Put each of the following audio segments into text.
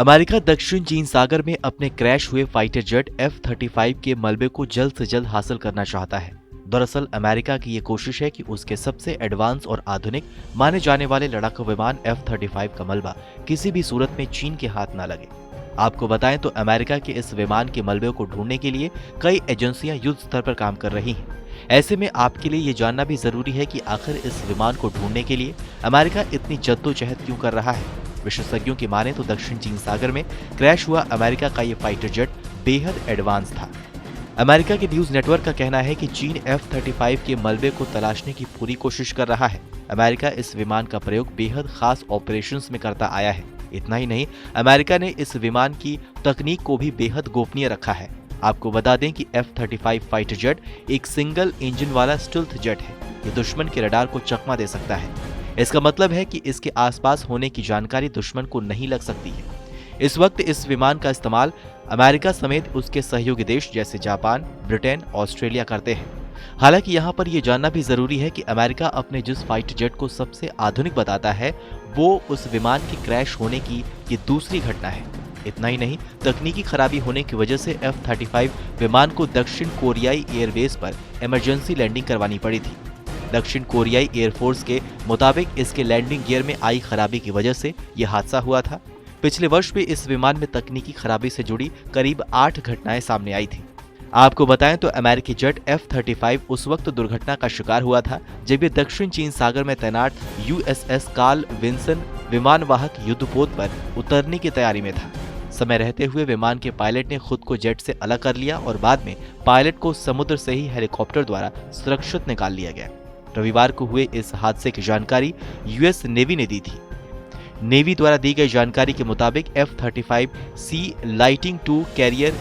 America दक्षिण चीन सागर में अपने क्रैश हुए फाइटर जेट F-35 के मलबे को जल्द से जल्द हासिल करना चाहता है। दरअसल अमेरिका की ये कोशिश है कि उसके सबसे एडवांस और आधुनिक माने जाने वाले लड़ाकू विमान F-35 का मलबा किसी भी सूरत में चीन के हाथ न लगे। आपको बताएं तो अमेरिका के इस विमान के मलबे को ढूंढने के लिए कई एजेंसियां युद्ध स्तर पर काम कर रही हैं। ऐसे में आपके लिए ये जानना भी जरूरी है कि आखिर इस विमान को ढूंढने के लिए अमेरिका इतनी जद्दोजहद क्यों कर रहा है। विशेषज्ञों की माने तो दक्षिण चीन सागर में क्रैश हुआ अमेरिका का ये फाइटर जेट बेहद एडवांस था। अमेरिका के न्यूज नेटवर्क का कहना है कि चीन F-35 के मलबे को तलाशने की पूरी कोशिश कर रहा है। अमेरिका इस विमान का प्रयोग बेहद खास ऑपरेशंस में करता आया है। इतना ही नहीं, अमेरिका ने इस विमान की तकनीक को भी बेहद गोपनीय रखा है। आपको बता दें कि F-35 फाइटर जेट एक सिंगल इंजन वाला स्टिल्थ जेट है। ये दुश्मन के रडार को चकमा दे सकता है। इसका मतलब है कि इसके आसपास होने की जानकारी दुश्मन को नहीं लग सकती है। इस वक्त इस विमान का इस्तेमाल अमेरिका समेत उसके सहयोगी देश जैसे जापान, ब्रिटेन, ऑस्ट्रेलिया करते हैं। हालांकि यहाँ पर यह जानना भी जरूरी है कि अमेरिका अपने जिस फाइटर जेट को सबसे आधुनिक बताता है वो उस विमान के क्रैश होने की ये दूसरी घटना है। इतना ही नहीं, तकनीकी खराबी होने की वजह से F-35 विमान को दक्षिण कोरियाई एयरबेस पर इमरजेंसी लैंडिंग करवानी पड़ी थी। दक्षिण कोरियाई एयरफोर्स के मुताबिक इसके लैंडिंग गियर में आई खराबी की वजह से यह हादसा हुआ था। पिछले वर्ष भी इस विमान में तकनीकी खराबी से जुड़ी करीब 8 घटनाएं सामने आई थी। आपको बताएं तो अमेरिकी जेट F-35 उस वक्त दुर्घटना का शिकार हुआ था जब ये दक्षिण चीन सागर में तैनात USS कार्ल विंसन विमानवाहक युद्धपोत पर उतरने की तैयारी में था। समय रहते हुए विमान के पायलट ने खुद को जेट से अलग कर लिया और बाद में पायलट को समुद्र से ही हेलीकॉप्टर द्वारा सुरक्षित निकाल लिया गया। रविवार को हुए इस हादसे की जानकारी यूएस नेवी ने दी थी। नेवी द्वारा दी गई जानकारी के मुताबिक F-35 सी लाइटिंग 2 कैरियर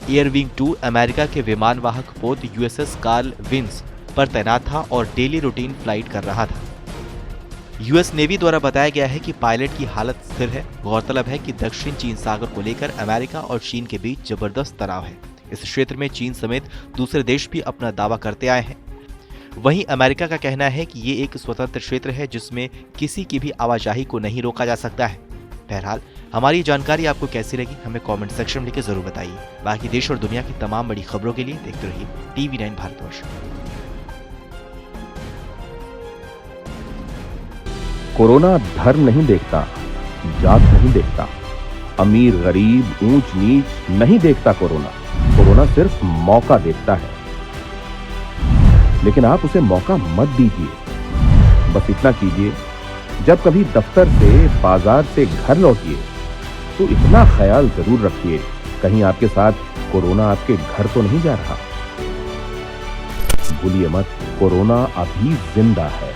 एयरविंग 2 अमेरिका के विमानवाहक पोत USS कार्ल विंस पर तैनात था और डेली रूटीन फ्लाइट कर रहा था। यूएस नेवी द्वारा बताया गया है कि पायलट की हालत स्थिर है। गौरतलब है कि दक्षिण चीन सागर को लेकर अमेरिका और चीन के बीच जबरदस्त तनाव है। इस क्षेत्र में चीन समेत दूसरे देश भी अपना दावा करते आए हैं। वहीं अमेरिका का कहना है कि ये एक स्वतंत्र क्षेत्र है जिसमें किसी की भी आवाजाही को नहीं रोका जा सकता है। बहरहाल हमारी जानकारी आपको कैसी लगी हमें कमेंट सेक्शन में लिखकर जरूर बताइए। बाकी देश और दुनिया की तमाम बड़ी खबरों के लिए देखते रहिए TV9 भारतवर्ष। कोरोना धर्म नहीं देखता, जात नहीं देखता, अमीर गरीब ऊंच नीच नहीं देखता। कोरोना सिर्फ मौका देखता है, लेकिन आप उसे मौका मत दीजिए। बस इतना कीजिए, जब कभी दफ्तर से बाजार से घर लौटिए तो इतना ख्याल जरूर रखिए कहीं आपके साथ कोरोना आपके घर तो नहीं जा रहा। भूलिए मत, कोरोना अभी जिंदा है।